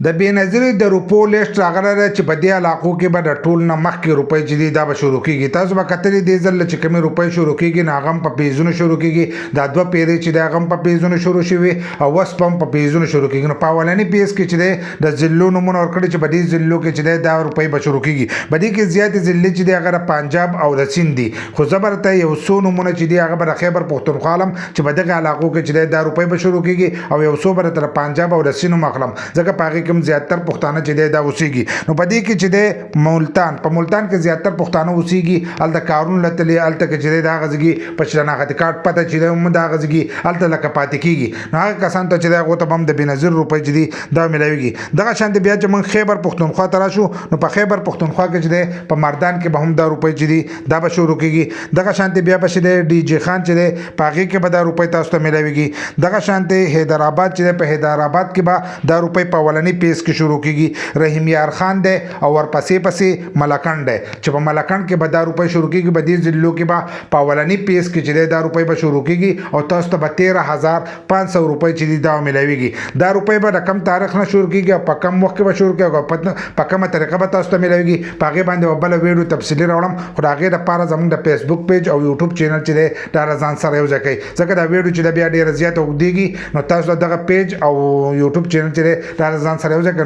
د بېنظیري د روپو لیست راغلی دی چې په دې علاقو کې به د ټول نه مخکې روپۍ چې دي دا به شروع کېږي. تاسو به کتلې دې ځل چې کومې روپۍ شروع کېږي نو هغه هم په پیزونو شروع کېږي. دا دوه پیرې چې دی هغه هم په پیزونو شروع شوي او اوس هم په پیزونو شروع کېږي. نو په اولني پیز کې چې دی د ضلعو نومونه ورکړي چې په دې ضلعو کې چې دی دا روپۍ به شروع کېږي. په دې کې زیاتې ضلعې چې دی هغه د پنجاب او د سیند دي، خو زه به درته یو څو نومونه چې دي هغه به د خیبر پښتونخوا علم چې په دغه علاقو کې چې دی دا روپۍ به شروع کېږي او یو څو به درته د پنجاب او د سیند هم اخلم ځکه په هغې کې هم زیاتر پښتانه چې دی دا اوسېږي. نو په دې کې چې دی ملتان، په ملتان کې زیاتر پښتانه اوسېږي. هلته کارونه لتلي، هلته کې چې دی د هغه ځګي په شناختي کارت پته چې دی هم د هغه ځګي هلته لکه پاتې کېږي. نو هغه کسانو ته چې دی هغو ته به هم د بېنظیر روپۍ چې دي دا میلاویږي. دغه شانتې بیا چې موږ خیبر پښتونخوا ته راشو نو په خیبر پښتونخوا کې چې دی په مردان کې به هم دا روپۍ چې دي دا به شروع کېږي. دغه شانتې بیا به چې دی ډي جي خان چې دی په هغې کې به دا روپۍ تاسو ته میلاویږي. دغه شانتې حیدرآباد چې دی په حیدرآباد کې به دا روپۍ په اولني پیز کې شروع کېږي. رحیم یار خان دی او ورپسې پسې ملکنډ دی چې په ملکنډ کې به دا روپۍ شروع کېږي. په دې ضلعو کې به په اولني پیز کې چې دی دا روپۍ به شروع کېږي او تاسو ته به 13,500 روپۍ چې دي دا میلاویږي. دا روپۍ به د کم تاریخ نه شروع کېږي او په کم وخت کې به شروع کېږي او په کومه طریقه به تاسو ته میلاویږي. په هغې باندې به بله ویډیو تفصیلي راوړم، خو د هغې دپاره زموږ د فیسبوک پیج او یوټیوب چینل چې دی دا له ځان سره یوځای کوئ ځکه دا ویډیو چې ده بیا ډېره زیاته اوږدېږي. نو تاسو دغه پیج او یوټیوب چینل چې دی دا له ځان سره یوځای کوئ.